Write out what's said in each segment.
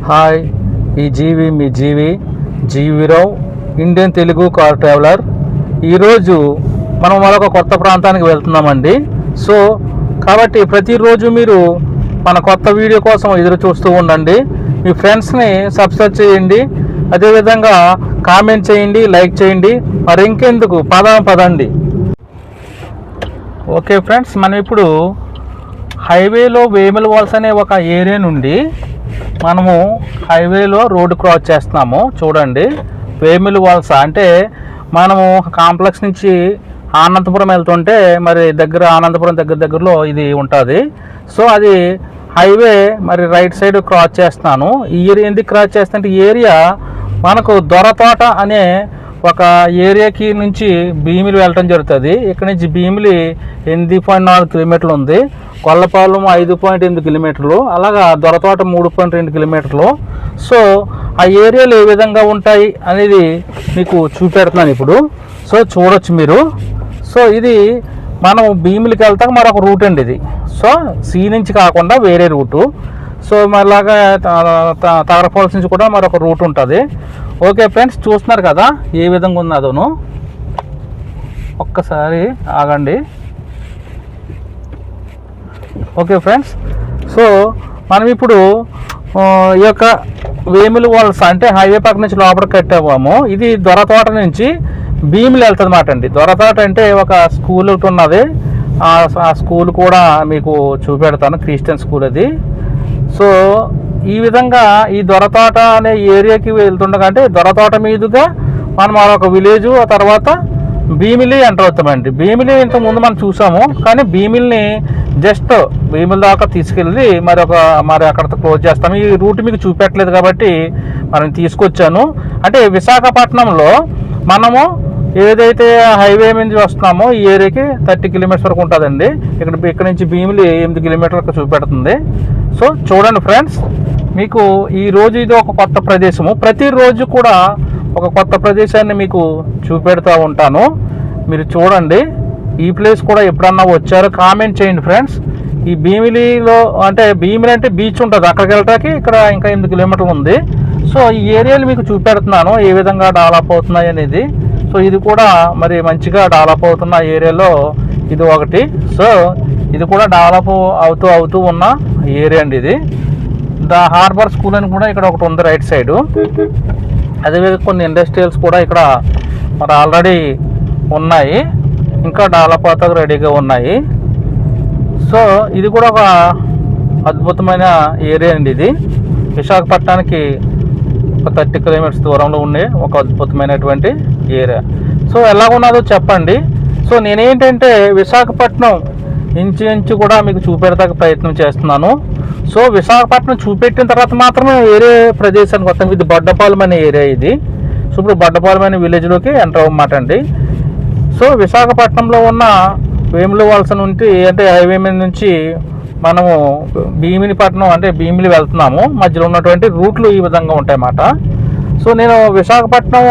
Hi, ఈ జీవి మీ జీవిరావు, Indian Telugu car traveller. ఈరోజు మనం మరొక కొత్త ప్రాంతానికి వెళ్తున్నామండి. సో కాబట్టి ప్రతిరోజు మీరు మన కొత్త వీడియో కోసం ఎదురు చూస్తూ ఉండండి. మీ ఫ్రెండ్స్ని సబ్స్క్రైబ్ చేయండి, అదేవిధంగా కామెంట్ చేయండి, లైక్ చేయండి. మరి ఇంకెందుకు పదండి. ఓకే ఫ్రెండ్స్, మనం ఇప్పుడు హైవేలో వేముల వాల్స్ అనే ఒక ఏరియా నుండి మనము హైవేలో రోడ్డు క్రాస్ చేస్తున్నాము. చూడండి, వేముల వాల్స్ అంటే మనము కాంప్లెక్స్ నుంచి అనంతపురం వెళ్తుంటే మరి అనంతపురం దగ్గరలో ఇది ఉంటుంది. సో అది హైవే మరి రైట్ సైడ్ క్రాస్ చేస్తున్నాను. ఈ ఏరియా ఎందుకు క్రాస్ చేస్తుంటే ఈ ఏరియా మనకు దొరతోట అనే ఒక ఏరియాకి నుంచి భీమిలి వెళ్ళటం జరుగుతుంది. ఇక్కడ నుంచి భీమిలి 8.4 కిలోమీటర్లు ఉంది, కొల్లపాలెం 5.8 కిలోమీటర్లు, అలాగా దొరతోట 3.2 కిలోమీటర్లు. సో ఆ ఏరియాలు ఏ విధంగా ఉంటాయి అనేది మీకు చూపెడుతున్నాను ఇప్పుడు. సో చూడొచ్చు మీరు. సో ఇది మనం భీమిలికి వెళ్తాక మరొక రూట్ అండి ఇది. సో సి నుంచి కాకుండా వేరే రూటు. సో మళ్ళాగా తాగర ఫాల్స్ నుంచి కూడా మరొక రూట్ ఉంటుంది. ఓకే ఫ్రెండ్స్, చూస్తున్నారు కదా ఏ విధంగా ఉంది అదోను. ఒక్కసారి ఆగండి. ఓకే ఫ్రెండ్స్, సో మనం ఇప్పుడు ఈ యొక్క వేముల వాల్స్ అంటే హైవే పక్క నుంచి లోపలికి కట్టాము. ఇది దొరతోట నుంచి భీమిలి వెళ్తుంది అన్నమాట అండి. దొరతోట అంటే ఒక స్కూల్ ఒకటి ఉన్నది, ఆ స్కూల్ కూడా మీకు చూపెడతాను, క్రిస్టియన్ స్కూల్ అది. సో ఈ విధంగా ఈ దొరతోట అనే ఏరియాకి వెళ్తుండగా అంటే దొరతోట మీదుగా మనం మరొక విలేజ్, ఆ తర్వాత భీమిలి ఎంటర్ అవుతామండి. భీమిలి ఇంతకుముందు మనం చూసాము, కానీ భీమిలిని జస్ట్ భీమిలి దాకా తీసుకెళ్ళి మరి అక్కడ క్లోజ్ చేస్తాము. ఈ రూట్ మీకు చూపెట్టలేదు కాబట్టి మనం తీసుకొచ్చాను. అంటే విశాఖపట్నంలో మనము ఏదైతే హైవే నుంచి వస్తున్నామో ఈ ఏరియాకి 30 కిలోమీటర్స్ వరకు ఉంటుందండి. ఇక్కడ నుంచి భీమిలి 8 కిలోమీటర్లకు చూపెడుతుంది. సో చూడండి ఫ్రెండ్స్, మీకు ఈరోజు ఇది ఒక కొత్త ప్రదేశము. ప్రతిరోజు కూడా ఒక కొత్త ప్రదేశాన్ని మీకు చూపెడుతూ ఉంటాను. మీరు చూడండి. ఈ ప్లేస్ కూడా ఎప్పుడన్నా వచ్చారో కామెంట్ చేయండి ఫ్రెండ్స్. ఈ భీమిలిలో అంటే భీమిలి అంటే బీచ్ ఉంటుంది, అక్కడికి వెళ్ళటానికి ఇక్కడ ఇంకా 8 కిలోమీటర్లు ఉంది. సో ఈ ఏరియాలు మీకు చూపెడుతున్నాను ఏ విధంగా డెవలప్ అవుతున్నాయి అనేది. సో ఇది కూడా మరి మంచిగా డెవలప్ అవుతున్న ఏరియాలో ఇది ఒకటి. సో ఇది కూడా డెవలప్ అవుతూ ఉన్న ఏరియా అండి ఇది. ద హార్బర్ స్కూల్ అని కూడా ఇక్కడ ఒకటి ఉంది రైట్ సైడు. అదేవిధంగా కొన్ని ఇండస్ట్రియల్స్ కూడా ఇక్కడ మరి ఆల్రెడీ ఉన్నాయి, ఇంకా డెవలప్ అవుతాకు రెడీగా ఉన్నాయి. సో ఇది కూడా ఒక అద్భుతమైన ఏరియా అండి ఇది. విశాఖపట్నానికి ఒక 30 కిలోమీటర్స్ దూరంలో ఉండే ఒక అద్భుతమైనటువంటి ఏరియా. సో ఎలా ఉన్నదో చెప్పండి. సో నేనేంటంటే విశాఖపట్నం ఇంచు కూడా మీకు చూపెడతాక ప్రయత్నం చేస్తున్నాను. సో విశాఖపట్నం చూపెట్టిన తర్వాత మాత్రమే వేరే ప్రదేశానికి వస్తాం. ఇది బొడ్డపాలెం అనే ఏరియా ఇది. సో ఇప్పుడు బొడ్డపాలెం అనే విలేజ్లోకి ఎంటర్ అవ్వమాట అండి. సో విశాఖపట్నంలో ఉన్న వేముల వాల్స్ నుండి అంటే హైవే మీద నుంచి మనము భీమిలిపట్నం అంటే భీమిలి వెళ్తున్నాము. మధ్యలో ఉన్నటువంటి రూట్లు ఈ విధంగా ఉంటాయన్నమాట. సో నేను విశాఖపట్నం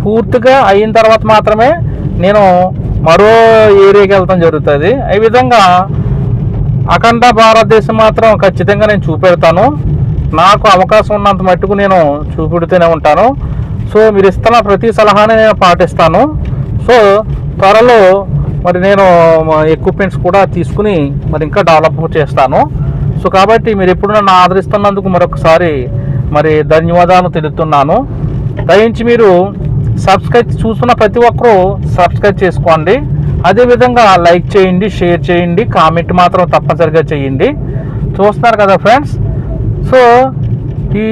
పూర్తిగా అయిన తర్వాత మాత్రమే నేను మరో ఏరియాకి వెళ్తాం జరుగుతుంది. ఈ విధంగా అఖండ భారతదేశం మాత్రం ఖచ్చితంగా నేను చూపెడతాను. నాకు అవకాశం ఉన్నంత మట్టుకు నేను చూపెడుతూనే ఉంటాను. సో మీరు ఇస్తున్న ప్రతి సలహాని నేను పాటిస్తాను. సో త్వరలో మరి నేను ఎక్విప్మెంట్స్ కూడా తీసుకుని మరి ఇంకా డెవలప్ చేస్తాను. సో కాబట్టి మీరు ఎప్పుడు నన్ను ఆదరిస్తున్నందుకు మరొకసారి మరి ధన్యవాదాలు తెలుపుతున్నాను. దయించి మీరు చూస్తున్న ప్రతి ఒక్కరూ సబ్స్క్రైబ్ చేసుకోండి. అదేవిధంగా లైక్ చేయండి, షేర్ చేయండి, కామెంట్ మాత్రం తప్పనిసరిగా చేయండి. చూస్తున్నారు కదా ఫ్రెండ్స్. సో ఈ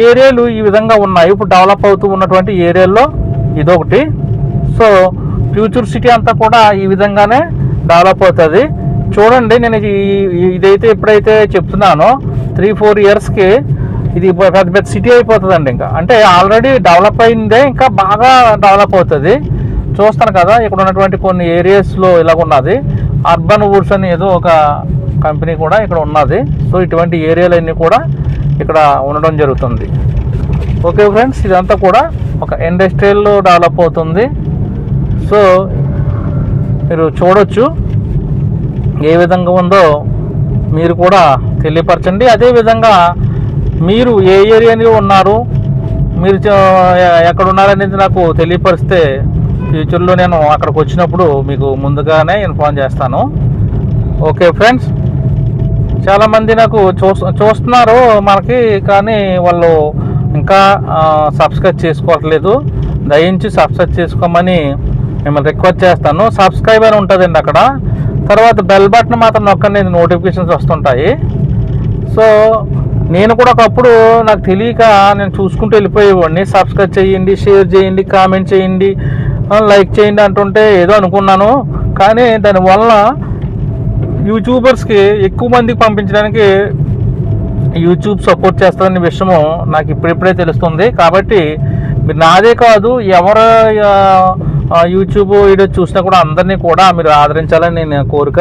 ఏరియాలు ఈ విధంగా ఉన్నాయి. ఇప్పుడు డెవలప్ అవుతూ ఉన్నటువంటి ఏరియాల్లో ఇదొకటి. సో ఫ్యూచర్ సిటీ అంతా కూడా ఈ విధంగానే డెవలప్ అవుతుంది. చూడండి, నేను ఇదైతే ఎప్పుడైతే చెప్తున్నానో 3-4 ఇయర్స్కి ఇది పెద్ద సిటీ అయిపోతుందండి. ఇంకా అంటే ఆల్రెడీ డెవలప్ అయిందే, ఇంకా బాగా డెవలప్ అవుతుంది. చూస్తాను కదా ఇక్కడ ఉన్నటువంటి కొన్ని ఏరియాస్లో ఇలాగ ఉన్నది. అర్బన్ వుడ్స్ అని ఏదో ఒక కంపెనీ కూడా ఇక్కడ ఉన్నది. సో ఇటువంటి ఏరియాలన్నీ కూడా ఇక్కడ ఉండడం జరుగుతుంది. ఓకే ఫ్రెండ్స్, ఇదంతా కూడా ఒక ఇండస్ట్రియల్లో డెవలప్ అవుతుంది. సో మీరు చూడొచ్చు ఏ విధంగా ఉందో మీరు కూడా తెలియపరచండి. అదేవిధంగా మీరు ఏ ఏరియాలో ఉన్నారు, మీరు ఎక్కడ ఉన్నారనేది నాకు తెలియపరిస్తే ఫ్యూచర్లో నేను అక్కడికి వచ్చినప్పుడు మీకు ముందుగానే ఇన్ఫార్మ్ చేస్తాను. ఓకే ఫ్రెండ్స్, చాలామంది నాకు చూస్తున్నారు మనకి, కానీ వాళ్ళు ఇంకా సబ్స్క్రైబ్ చేసుకోవట్లేదు. దయించి సబ్స్క్రైబ్ చేసుకోమని మిమ్మల్ని రిక్వెస్ట్ చేస్తాను. సబ్స్క్రైబ్ అని ఉంటుందండి అక్కడ, తర్వాత బెల్ బటన్ మాత్రం నొక్కండి, నోటిఫికేషన్స్ వస్తుంటాయి. సో నేను కూడా ఒకప్పుడు నాకు తెలియక నేను చూసుకుంటూ వెళ్ళిపోయేవాడిని. సబ్స్క్రైబ్ చేయండి, షేర్ చేయండి, కామెంట్ చేయండి, లైక్ చేయండి అంటుంటే ఏదో అనుకున్నాను. కానీ దానివల్ల యూట్యూబర్స్కి ఎక్కువ మందికి పంపించడానికి యూట్యూబ్ సపోర్ట్ చేస్తారనే విషయము నాకు ఇప్పుడిప్పుడే తెలుస్తుంది. కాబట్టి మీరు నాదే కాదు, ఎవరు యూట్యూబ్ వీడియో చూసినా కూడా అందరినీ కూడా మీరు ఆదరించాలని నేను కోరిక.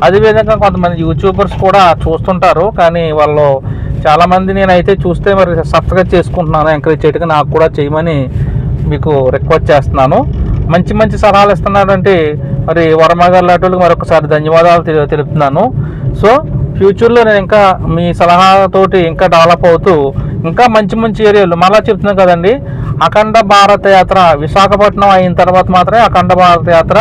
అదేవిధంగా కొంతమంది యూట్యూబర్స్ కూడా చూస్తుంటారు, కానీ వాళ్ళు చాలామంది నేనైతే చూస్తే మరి సబ్స్క్రైబ్ చేసుకుంటున్నాను. ఎంకరేజ్ చేయడానికి నాకు కూడా చేయమని మీకు రిక్వెస్ట్ చేస్తున్నాను. మంచి మంచి సలహాలు ఇస్తున్నారంటే మరి వర్మ గారు లాంటి మరొకసారి ధన్యవాదాలు తెలుపుతున్నాను. సో ఫ్యూచర్లో నేను ఇంకా మీ సలహాతోటి ఇంకా డెవలప్ అవుతూ ఇంకా మంచి మంచి ఏరియాలు మళ్ళీ చెప్తున్నాను కదండి. అఖండ భారత యాత్ర విశాఖపట్నం అయిన తర్వాత మాత్రమే అఖండ భారత యాత్ర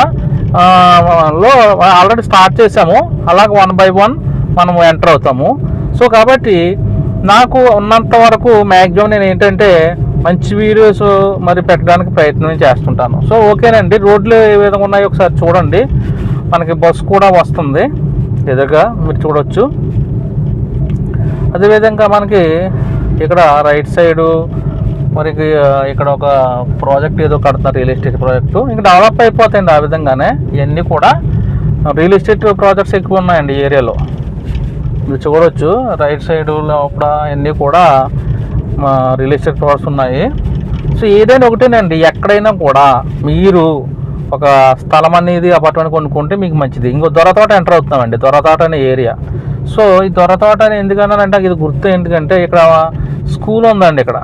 లో ఆల్రెడీ స్టార్ట్ చేసాము. అలాగే 1 by 1 మనము ఎంటర్ అవుతాము. సో కాబట్టి నాకు ఉన్నంత వరకు మ్యాక్సిమం నేను ఏంటంటే మంచి వీడియోస్ మరి పెట్టడానికి ప్రయత్నం చేస్తుంటాను. సో ఓకేనండి, రోడ్లు ఏ విధంగా ఉన్నాయో ఒకసారి చూడండి. మనకి బస్సు కూడా వస్తుంది ఎదురుగా, మీరు చూడవచ్చు. అదేవిధంగా మనకి ఇక్కడ రైట్ సైడు మరి ఇక్కడ ఒక ప్రాజెక్ట్ ఏదో కడుతున్నారు, రియల్ ఎస్టేట్ ప్రాజెక్టు. ఇంకా డెవలప్ అయిపోతాయండి ఆ విధంగానే. ఇవన్నీ కూడా రియల్ ఎస్టేట్ ప్రాజెక్ట్స్ ఎక్కువ ఉన్నాయండి ఈ ఏరియాలో, మీరు చూడవచ్చు. రైట్ సైడ్ లోపల అన్నీ కూడా రియల్ ఎస్టేట్ ప్రాజెక్ట్స్ ఉన్నాయి. సో ఏదైనా ఒకటేనండి, ఎక్కడైనా కూడా మీరు ఒక స్థలం అనేది అపార్ట్మెంట్ కొనుక్కుంటే మీకు మంచిది. ఇంకో దొరతోట ఎంటర్ అవుతున్నామండి, దొరతోట అనే ఏరియా. సో ఈ దొరతోట అని ఎందుకన్నానంటే ఇది గుర్తు ఎందుకంటే ఇక్కడ స్కూల్ ఉందండి, ఇక్కడ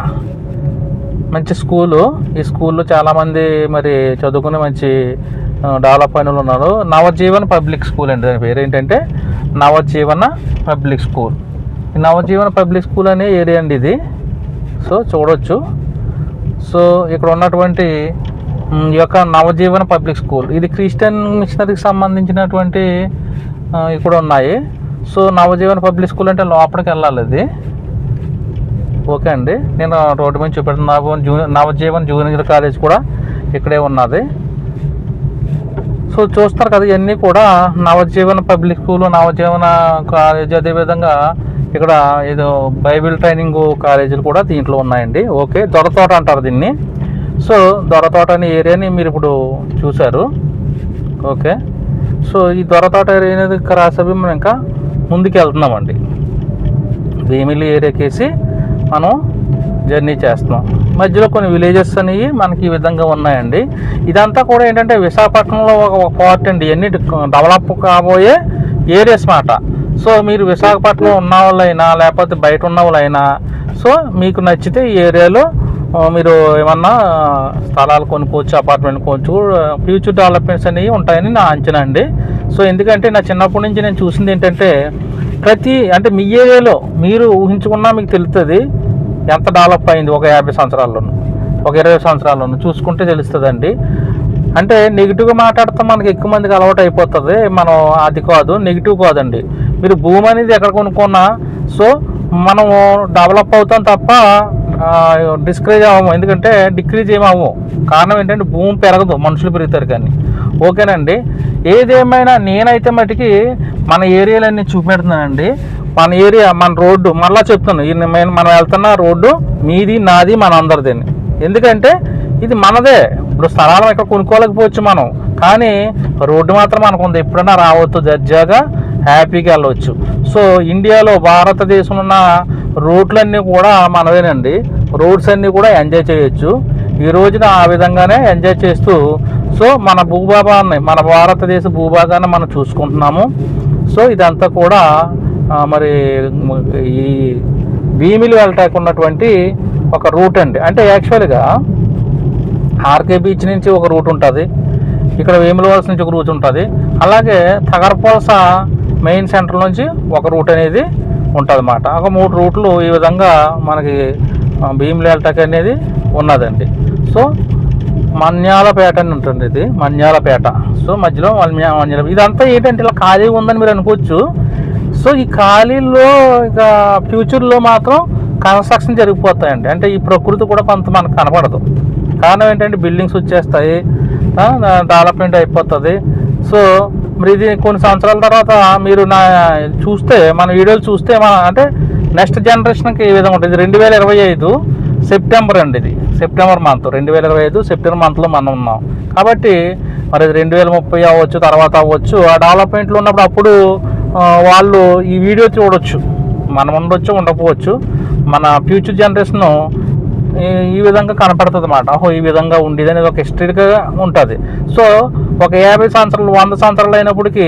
మంచి స్కూలు. ఈ స్కూల్లో చాలామంది మరి చదువుకుని మంచి డెవలప్ అయిన వాళ్ళు ఉన్నారు. నవజీవన్ పబ్లిక్ స్కూల్ అండి, దాని పేరు ఏంటంటే నవజీవన పబ్లిక్ స్కూల్. ఈ నవజీవన పబ్లిక్ స్కూల్ అనే ఏరియా అండి ఇది. సో చూడవచ్చు. సో ఇక్కడ ఉన్నటువంటి ఈ యొక్క నవజీవన పబ్లిక్ స్కూల్ ఇది క్రిస్టియన్ మిషనరీకి సంబంధించినటువంటి ఇక్కడ ఉన్నాయి. సో నవజీవన పబ్లిక్ స్కూల్ అంటే లోపలికి వెళ్ళాలి అది. ఓకే అండి, నేను రోడ్డు మీద చూపెడుతున్నా. నవజీవన్ జూనియర్ కాలేజ్ కూడా ఇక్కడే ఉన్నది. సో చూస్తారు కదా, ఇవన్నీ కూడా నవజీవన పబ్లిక్ స్కూల్, నవజీవన కాలేజ్. అదేవిధంగా ఇక్కడ ఏదో బైబిల్ ట్రైనింగ్ కాలేజీలు కూడా దీంట్లో ఉన్నాయండి. ఓకే, దొరతోట అంటారు దీన్ని. సో దొరతోట అనే ఏరియాని మీరు ఇప్పుడు చూశారు. ఓకే, సో ఈ దొరతోట ఏరియా అనేది రాసవి మనం ఇంకా ముందుకు వెళ్తున్నామండి. భీమిలి ఏరియాకేసి మనం జర్నీ చేస్తున్నాం. మధ్యలో కొన్ని విలేజెస్ అనేవి మనకి ఈ విధంగా ఉన్నాయండి. ఇదంతా కూడా ఏంటంటే విశాఖపట్నంలో ఒక పార్ట్ అండి. ఇవన్నీ డెవలప్ కాబోయే ఏరియాస్ మాట. సో మీరు విశాఖపట్నంలో ఉన్న వాళ్ళైనా లేకపోతే బయట ఉన్న వాళ్ళైనా సో మీకు నచ్చితే ఈ ఏరియాలో మీరు ఏమన్నా స్థలాలు కొనుక్కోవచ్చు, అపార్ట్మెంట్ కొనుక్కోవచ్చు. ఫ్యూచర్ డెవలప్మెంట్స్ అనేవి ఉంటాయని నా అంచనా అండి. సో ఎందుకంటే నా చిన్నప్పటి నుంచి నేను చూసింది ఏంటంటే అంటే మీ ఏరియాలో మీరు ఊహించుకున్నా మీకు తెలుస్తుంది ఎంత డెవలప్ అయింది ఒక 50 సంవత్సరాల్లోనూ, ఒక 20 సంవత్సరాల్లోనూ చూసుకుంటే తెలుస్తుందండి. అంటే నెగిటివ్గా మాట్లాడితే మనకి ఎక్కువ మందికి అలవాటు అయిపోతుంది. మనం అది కాదు, నెగిటివ్ కాదండి. మీరు భూమి అనేది ఎక్కడ కొనుక్కున్నా సో మనము డెవలప్ అవుతాం తప్ప డిస్కరేజ్ అవ్వము, ఎందుకంటే డిక్రీజ్ ఏమవ్వము. కారణం ఏంటంటే భూమి పెరగదు, మనుషులు పెరుగుతారు కానీ. ఓకేనండి, ఏదేమైనా నేనైతే మటుకి మన ఏరియాలన్నీ చూపెడుతున్నానండి. మన ఏరియా, మన రోడ్డు మళ్ళీ చెప్తున్నాను, మనం వెళ్తున్న రోడ్డు మీది, నాది, మన అందరిదని. ఎందుకంటే ఇది మనదే. ఇప్పుడు స్థలాలు ఎక్కడ కొనుక్కోలేకపోవచ్చు మనం, కానీ రోడ్డు మాత్రం మనకు ఉంది. ఎప్పుడైనా రావచ్చు, దర్జాగా హ్యాపీగా వెళ్ళవచ్చు. సో ఇండియాలో, భారతదేశంలో ఉన్న రోడ్లన్నీ కూడా మనదేనండి. రోడ్స్ అన్నీ కూడా ఎంజాయ్ చేయొచ్చు. ఈ రోజున ఆ విధంగానే ఎంజాయ్ చేస్తూ సో మన భూభాగాన్ని, మన భారతదేశ భూభాగాన్ని మనం చూసుకుంటున్నాము. సో ఇదంతా కూడా మరి ఈ భీమిలి వెళ్ళటానికి ఉన్నటువంటి ఒక రూట్ అండి. అంటే యాక్చువల్గా ఆర్కే బీచ్ నుంచి ఒక రూట్ ఉంటుంది, ఇక్కడ వేములవలస నుంచి ఒక రూట్ ఉంటుంది, అలాగే తగరపొలస మెయిన్ సెంటర్ నుంచి ఒక రూట్ అనేది ఉంటుంది అన్నమాట. ఒక 3 రూట్లు ఈ విధంగా మనకి భీమిలి వెళ్ళటానికి అనేది ఉన్నదండి. సో మన్యాలపేట అని ఉంటుంది, ఇది మన్యాలపేట. సో మధ్యలో మన్యాల ఇదంతా ఏంటంటే ఇలా ఖాళీగా ఉందని మీరు అనుకోవచ్చు. సో ఈ ఖాళీలో ఇక ఫ్యూచర్లో మాత్రం కన్స్ట్రక్షన్ జరిగిపోతాయండి. అంటే ఈ ప్రకృతి కూడా కొంత మనకు కనపడదు. కారణం ఏంటంటే బిల్డింగ్స్ వచ్చేస్తాయి, డెవలప్మెంట్ అయిపోతుంది. సో మరి ఇది కొన్ని సంవత్సరాల తర్వాత మీరు చూస్తే మన వీడియోలు చూస్తే అంటే నెక్స్ట్ జనరేషన్కి ఏ విధంగా ఉంటుంది. 2025 సెప్టెంబర్ అండి, ఇది సెప్టెంబర్ మంత్ 2025 సెప్టెంబర్ మంత్లో మనం ఉన్నాం. కాబట్టి మరి 2030 అవ్వచ్చు, తర్వాత అవ్వచ్చు. ఆ డెవలప్మెంట్లో ఉన్నప్పుడు అప్పుడు వాళ్ళు ఈ వీడియో చూడవచ్చు. మనం ఉండొచ్చు, ఉండకపోవచ్చు. మన ఫ్యూచర్ జనరేషన్ ఈ విధంగా కనపడుతుంది అన్నమాట. ఈ విధంగా ఉండేది అనేది ఒక హిస్టరీగా ఉంటుంది. సో ఒక 50 సంవత్సరాలు 100 సంవత్సరాలు అయినప్పటికీ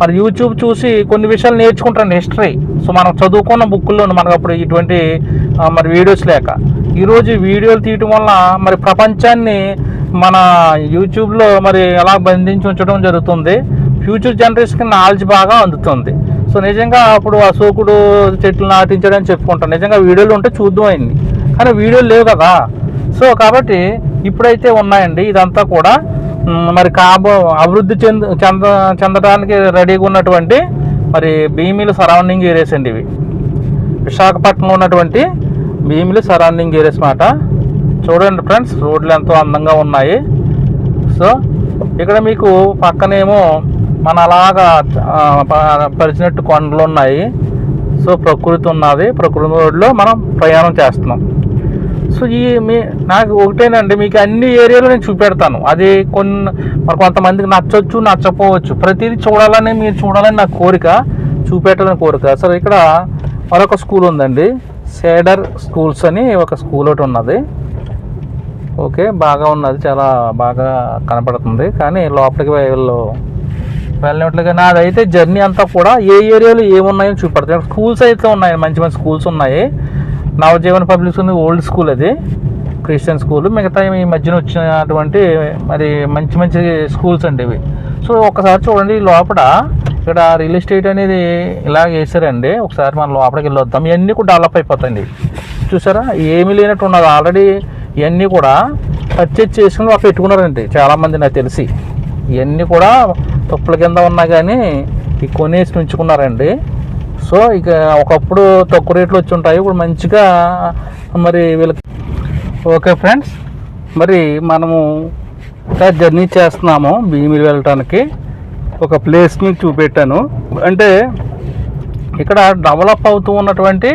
మరి యూట్యూబ్ చూసి కొన్ని విషయాలు నేర్చుకుంటారండి, హిస్టరీ. సో మనం చదువుకున్న బుక్కుల్లో మనకు అప్పుడు ఇటువంటి మరి వీడియోస్ లేక ఈరోజు వీడియోలు తీయటం వల్ల మరి ప్రపంచాన్ని మన యూట్యూబ్లో మరి ఎలా బంధించి ఉంచడం జరుగుతుంది. ఫ్యూచర్ జనరేషన్కి నాలెడ్జ్ బాగా అందుతుంది. సో నిజంగా అప్పుడు అశోకుడు చెట్లు నాటించాడని చెప్పుకుంటాం. నిజంగా వీడియోలు ఉంటే చూద్దాం అయింది, కానీ వీడియోలు లేవు కదా. సో కాబట్టి ఇప్పుడైతే ఉన్నాయండి. ఇదంతా కూడా మరి అభివృద్ధి చెందడానికి రెడీగా ఉన్నటువంటి మరి భీమిలి సరౌండింగ్ ఏరియాస్ అండి ఇవి. విశాఖపట్నంలో ఉన్నటువంటి భీమిలి సరౌండింగ్ ఏరియాస్ మాట. చూడండి ఫ్రెండ్స్, రోడ్లు ఎంతో అందంగా ఉన్నాయి. సో ఇక్కడ మీకు పక్కనేమో మన అలాగా పరిచినట్టు కొండలు ఉన్నాయి. సో ప్రకృతి ఉన్నది, ప్రకృతి రోడ్లో మనం ప్రయాణం చేస్తున్నాం. సో నాకు ఒకటేనండి, మీకు అన్ని ఏరియాలో నేను చూపెడతాను. అది మరి కొంతమందికి నచ్చవచ్చు, నచ్చకపోవచ్చు. ప్రతిదీ చూడాలని, మీరు చూడాలని నా కోరిక, చూపెట్టాలని కోరిక. సరే ఇక్కడ మరొక స్కూల్ ఉందండి, సేడర్ స్కూల్స్ అని ఒక స్కూల్ ఒకటి ఉన్నది. ఓకే, బాగా ఉన్నది, చాలా బాగా కనపడుతుంది. కానీ లోపలికి వెళ్ళినట్లుగా నాదైతే జర్నీ అంతా కూడా ఏ ఏరియాలో ఏమున్నాయో చూపెడతాను. స్కూల్స్ అయితే ఉన్నాయి, మంచి మంచి స్కూల్స్ ఉన్నాయి. Navjivan public school old school, అది క్రిస్టియన్ స్కూల్. మిగతా ఈ మధ్యన వచ్చినటువంటి మరి మంచి మంచి స్కూల్స్ అండి ఇవి. సో ఒకసారి చూడండి లోపల ఇక్కడ రియల్ ఎస్టేట్ అనేది ఇలా వేసారండి. ఒకసారి మనం లోపలికి వెళ్ళొద్దాం. ఇవన్నీ కూడా డెవలప్ అయిపోతాయండి. చూసారా, ఏమీ లేనట్టు ఉన్నది ఆల్రెడీ. ఇవన్నీ కూడా పర్చేజ్ చేసుకుని పెట్టుకున్నారండి చాలామంది నాకు తెలిసి. ఇవన్నీ కూడా తప్పుల కింద ఉన్నా కానీ ఈ కొనేసి ఉంచుకున్నారండి. సో ఇక ఒకప్పుడు తక్కువ రేట్లు వచ్చి ఉంటాయి, ఇప్పుడు మంచిగా మరి వీళ్ళకి. ఓకే ఫ్రెండ్స్, మరి మనము జర్నీ చేస్తున్నాము భీమిలి వెళ్ళటానికి. ఒక ప్లేస్ మీకు చూపెట్టాను. అంటే ఇక్కడ డెవలప్ అవుతూ ఉన్నటువంటి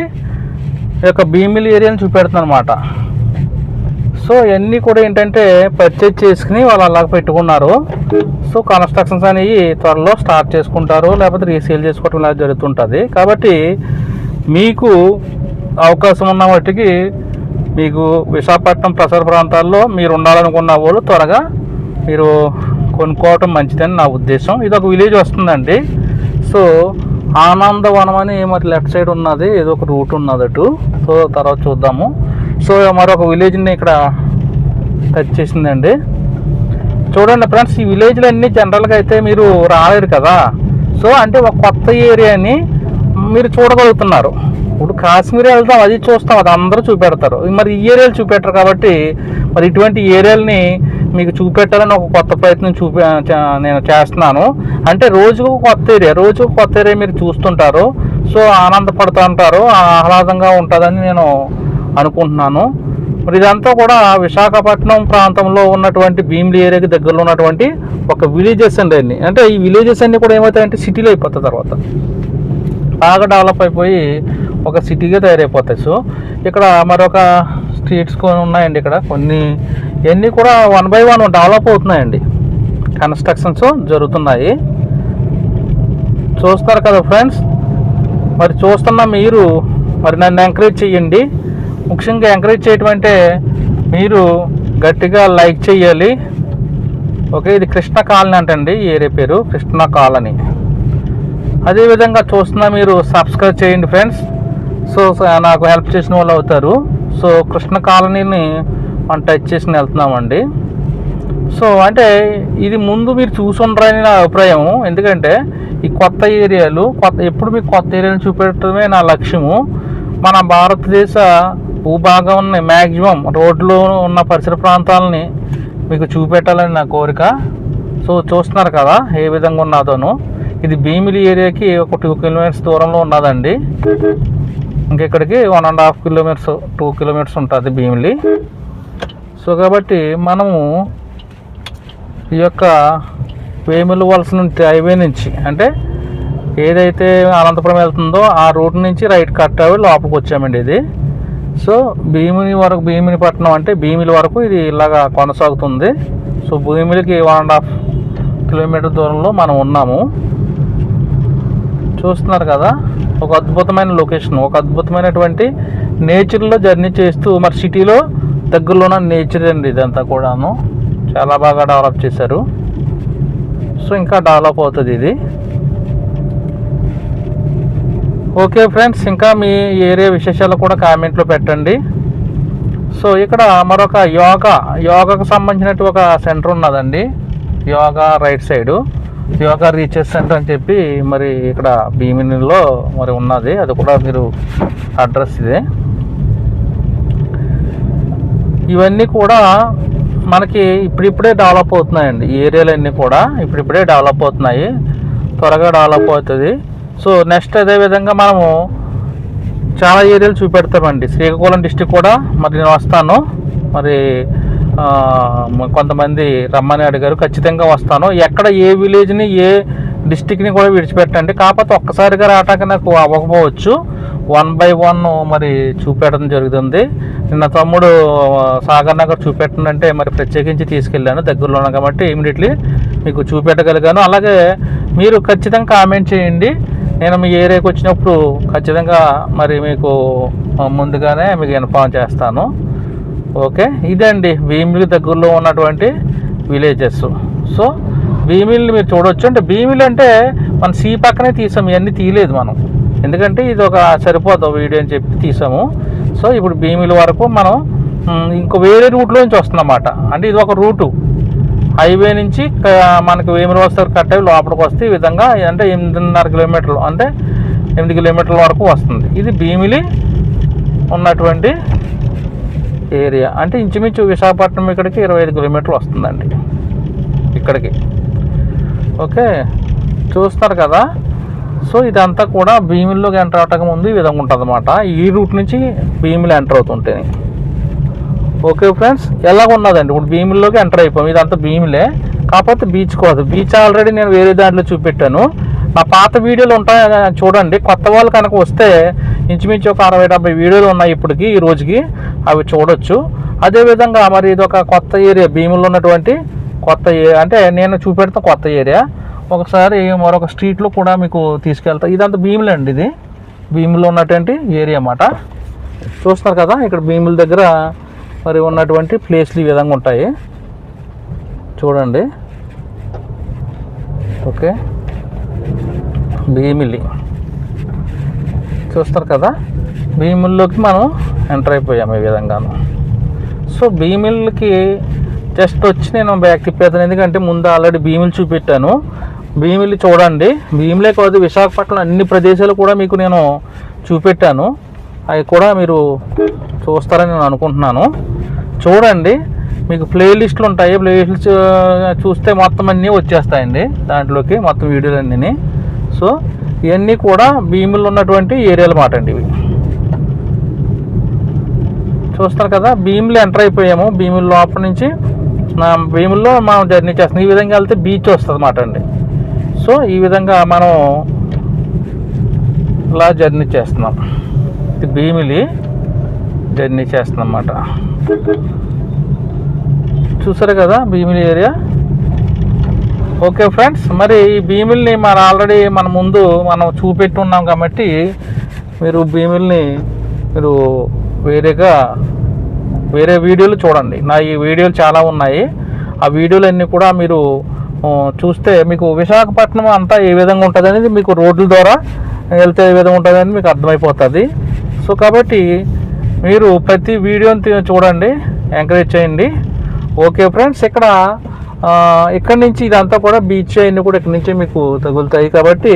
యొక్క భీమిలి ఏరియాని చూపెడుతున్నాను అనమాట. సో ఇవన్నీ కూడా ఏంటంటే పర్చేజ్ చేసుకుని వాళ్ళు అలాగ పెట్టుకున్నారు. సో కన్స్ట్రక్షన్స్ అనేవి త్వరలో స్టార్ట్ చేసుకుంటారు, లేకపోతే రీసేల్ చేసుకోవడం ఇలా జరుగుతుంటుంది. కాబట్టి మీకు అవకాశం ఉన్న వాటికి మీకు విశాఖపట్నం పరిసర ప్రాంతాల్లో మీరు ఉండాలనుకున్న వాళ్ళు త్వరగా మీరు కొనుక్కోవటం మంచిదని నా ఉద్దేశం. ఇది ఒక విలేజ్ వస్తుందండి. సో ఆనందవనం అని మరి లెఫ్ట్ సైడ్ ఉన్నది, ఏదో ఒక రూట్ ఉన్నది అటు. సో తర్వాత చూద్దాము. సో మరొక విలేజ్ని ఇక్కడ టచ్ చేసిందండి. చూడండి ఫ్రెండ్స్, ఈ విలేజ్లు అన్నీ జనరల్గా అయితే మీరు రాలేరు కదా. సో అంటే ఒక కొత్త ఏరియాని మీరు చూడగలుగుతున్నారు. ఇప్పుడు కాశ్మీర్ వెళ్తాం, అది చూస్తాం, అది అందరూ చూపెడతారు. మరి ఈ ఏరియాలు చూపెట్టరు. కాబట్టి మరి ఇటువంటి ఏరియాలని మీకు చూపెట్టాలని ఒక కొత్త ప్రయత్నం నేను చేస్తున్నాను. అంటే రోజుకు కొత్త ఏరియా మీరు చూస్తుంటారు. సో ఆనందపడుతూ ఉంటారు, ఆహ్లాదంగా ఉంటుందని నేను అనుకుంటున్నాను. మరి ఇదంతా కూడా విశాఖపట్నం ప్రాంతంలో ఉన్నటువంటి భీమిలి ఏరియాకి దగ్గరలో ఉన్నటువంటి ఒక విలేజెస్ అండి అన్ని. అంటే ఈ విలేజెస్ అన్నీ కూడా ఏమవుతాయంటే సిటీలో అయిపోతాయి, తర్వాత బాగా డెవలప్ అయిపోయి ఒక సిటీగా తయారైపోతాయి. సో ఇక్కడ మరొక స్ట్రీట్స్ కొన్ని ఉన్నాయండి. ఇక్కడ కొన్ని ఇవన్నీ కూడా 1 by 1 డెవలప్ అవుతున్నాయండి, కన్స్ట్రక్షన్స్ జరుగుతున్నాయి. చూస్తారు కదా ఫ్రెండ్స్. మరి చూస్తున్న మీరు మరి నన్ను ఎంకరేజ్ చేయండి. ముఖ్యంగా ఎంకరేజ్ చేయటం అంటే మీరు గట్టిగా లైక్ చేయాలి. ఓకే, ఇది కృష్ణ కాలనీ అంటండి, ఈ ఏరియా పేరు కృష్ణ కాలనీ. అదేవిధంగా చూస్తున్నా మీరు సబ్స్క్రైబ్ చేయండి ఫ్రెండ్స్. సో నాకు హెల్ప్ చేసిన వాళ్ళు అవుతారు. సో కృష్ణ కాలనీని మనం టచ్ చేసి వెళ్తున్నామండి. సో అంటే ఇది ముందు మీరు చూసుండ్రని నా అభిప్రాయం. ఎందుకంటే ఈ కొత్త ఏరియాలు ఎప్పుడు మీకు కొత్త ఏరియాలు చూపెట్టడమే నా లక్ష్యము. మన భారతదేశ భూభాగం ఉన్న మ్యాక్సిమం రోడ్లు ఉన్న పరిసర ప్రాంతాలని మీకు చూపెట్టాలని నా కోరిక. సో చూస్తున్నారు కదా ఏ విధంగా ఉన్నదోను. ఇది భీమిలి ఏరియాకి ఒక 2 కిలోమీటర్స్ దూరంలో ఉన్నదండి. ఇంకెక్కడికి 1.5 కిలోమీటర్స్ 2 కిలోమీటర్స్ ఉంటుంది భీమిలి. సో కాబట్టి మనము ఈ యొక్క వేముల వలస నుంచి హైవే నుంచి అంటే ఏదైతే అనంతపురం వెళ్తుందో ఆ రూట్ నుంచి రైట్ కట్ అవి లోపలికి వచ్చామండి ఇది. సో భీమినిపట్నం అంటే భీమిలి వరకు ఇది ఇలాగా కొనసాగుతుంది. సో భీమిలికి 1.5 కిలోమీటర్ దూరంలో మనం ఉన్నాము. చూస్తున్నారు కదా ఒక అద్భుతమైన లొకేషన్, ఒక అద్భుతమైనటువంటి నేచర్లో జర్నీ చేస్తూ మరి సిటీలో దగ్గరలో ఉన్న నేచర్ అండి ఇదంతా కూడాను. చాలా బాగా డెవలప్ చేశారు. సో ఇంకా డెవలప్ అవుతుంది ఇది. ఓకే ఫ్రెండ్స్, ఇంకా మీ ఏరియా విశేషాలు కూడా కామెంట్లో పెట్టండి. సో ఇక్కడ మరొక యోగాకు సంబంధించినట్టు ఒక సెంటర్ ఉన్నదండి. Yoga right side yoga research centre అని చెప్పి మరి ఇక్కడ భీమినిలో మరి ఉన్నది. అది కూడా మీరు అడ్రస్ ఇదే. ఇవన్నీ కూడా మనకి ఇప్పుడిప్పుడే డెవలప్ అవుతున్నాయండి. ఈ ఏరియాలన్నీ కూడా ఇప్పుడిప్పుడే డెవలప్ అవుతున్నాయి, త్వరగా డెవలప్ అవుతుంది. సో నెక్స్ట్ అదేవిధంగా మనము చాలా ఏరియాలు చూపెడతామండి. శ్రీకాకుళం డిస్టిక్ కూడా మరి నేను వస్తాను. మరి కొంతమంది రమ్మని అడిగారు, ఖచ్చితంగా వస్తాను. ఎక్కడ ఏ విలేజ్ని ఏ డిస్టిక్ని కూడా విడిచిపెట్టండి. కాకపోతే ఒక్కసారిగా రావటానికి నాకు అవ్వకపోవచ్చు, 1 by 1 మరి చూపెట్టడం జరుగుతుంది. నిన్న తమ్ముడు సాగర్ నగర్ చూపెట్టనంటే మరి ప్రత్యేకించి తీసుకెళ్ళాను, దగ్గరలో ఉన్నాను కాబట్టి ఇమీడియట్లీ మీకు చూపెట్టగలిగాను. అలాగే మీరు ఖచ్చితంగా కామెంట్ చేయండి. నేను మీ ఏరియాకి వచ్చినప్పుడు ఖచ్చితంగా మరి మీకు ముందుగానే మీకు ఇన్ఫార్మ్ చేస్తాను. ఓకే, ఇదండి భీమిలి దగ్గరలో ఉన్నటువంటి విలేజెస్. సో భీమిలిని మీరు చూడవచ్చు. అంటే భీమిలి అంటే మన సీ పక్కనే తీసాము, ఇవన్నీ తీయలేదు మనం, ఎందుకంటే ఇది ఒక సరిపోదు వీడియో అని చెప్పి తీసాము. సో ఇప్పుడు భీమిలి వరకు మనం ఇంకో వేరే రూట్లో నుంచి వస్తుందన్నమాట. అంటే ఇది ఒక రూటు, హైవే నుంచి మనకి వేముల వస్తారు కట్ అయ్యి లోపలికి వస్తే ఈ విధంగా అంటే 8.5 కిలోమీటర్లు అంటే 8 కిలోమీటర్ల వరకు వస్తుంది. ఇది భీమిలి ఉన్నటువంటి ఏరియా. అంటే ఇంచుమించు విశాఖపట్నం ఇక్కడికి 25 కిలోమీటర్లు వస్తుందండి ఇక్కడికి. ఓకే, చూస్తారు కదా. సో ఇదంతా కూడా భీమిలిలోకి ఎంటర్ అవటానికి ముందు ఈ విధంగా ఉంటుంది అన్నమాట. ఈ రూట్ నుంచి భీమిలి ఎంటర్ అవుతుంటే. ఓకే ఫ్రెండ్స్, ఎలాగ ఉన్నదండి ఇప్పుడు భీమిలిలోకి ఎంటర్ అయిపోయాం. ఇదంతా భీమిలే, కాకపోతే బీచ్ కాదు. బీచ్ ఆల్రెడీ నేను వేరే దాంట్లో చూపెట్టాను. నా పాత వీడియోలు ఉంటాయి చూడండి. కొత్త వాళ్ళు కనుక వస్తే ఇంచుమించు ఒక 60-70 వీడియోలు ఉన్నాయి ఇప్పటికి, ఈ రోజుకి. అవి చూడొచ్చు. అదేవిధంగా మరి ఇది ఒక కొత్త ఏరియా, భీమిలో ఉన్నటువంటి కొత్త ఏరియా. అంటే నేను చూపెడతా కొత్త ఏరియా. ఒకసారి మరొక స్ట్రీట్లో కూడా మీకు తీసుకెళ్తా. ఇదంతా భీమిలే అండి, ఇది భీమిలో ఉన్నటువంటి ఏరియా అన్నమాట. చూస్తున్నారు కదా ఇక్కడ భీమిల దగ్గర మరి ఉన్నటువంటి ప్లేస్లు ఈ విధంగా ఉంటాయి చూడండి. ఓకే, భీమిలి చూస్తారు కదా. భీమిలిలోకి మనం ఎంటర్ అయిపోయాము ఈ విధంగాను. సో భీమిలికి జస్ట్ వచ్చి నేను బ్యాక్ తిప్పేస్తాను, ఎందుకంటే ముందు ఆల్రెడీ భీమిలి చూపెట్టాను. భీమిలి చూడండి. భీమిలే కాదు, విశాఖపట్నం అన్ని ప్రదేశాలు కూడా మీకు నేను చూపెట్టాను. అవి కూడా మీరు చూస్తారని నేను అనుకుంటున్నాను. చూడండి, మీకు ప్లేలిస్టులు ఉంటాయి. ప్లేలిస్ట్ చూస్తే మొత్తం అన్నీ వచ్చేస్తాయండి దాంట్లోకి, మొత్తం వీడియోలు అన్నీ. సో ఇవన్నీ కూడా భీమిలో ఉన్నటువంటి ఏరియాలు మాట అండి ఇవి. చూస్తారు కదా, భీమిలో ఎంటర్ అయిపోయాము. భీమిలి లోపల నుంచి భీమిల్లో మనం జర్నీ చేస్తాం. ఈ విధంగా వెళ్తే బీచ్ వస్తుంది అన్నమాట అండి. సో ఈ విధంగా మనం ఇలా జర్నీ చేస్తున్నాం. ఇది భీమిలి జర్నీ చేస్తున్నాం అన్నమాట. చూసారు కదా భీమిలి ఏరియా. ఓకే ఫ్రెండ్స్, మరి ఈ భీమిలిని ఆల్రెడీ మన ముందు మనం చూపెట్టి ఉన్నాం కాబట్టి మీరు భీమిలిని మీరు వేరే వీడియోలు చూడండి. నా ఈ వీడియోలు చాలా ఉన్నాయి. ఆ వీడియోలన్నీ కూడా మీరు చూస్తే మీకు విశాఖపట్నం అంతా ఏ విధంగా ఉంటుంది అనేది మీకు రోడ్ల ద్వారా వెళ్తే ఏ విధంగా ఉంటుంది అనేది మీకు అర్థమైపోతుంది. సో కాబట్టి మీరు ప్రతి వీడియోని చూడండి, ఎంకరేజ్ చేయండి. ఓకే ఫ్రెండ్స్, ఇక్కడ ఇక్కడ నుంచి ఇదంతా కూడా బీచ్ అన్నీ కూడా ఇక్కడ నుంచే మీకు తగులుతాయి కాబట్టి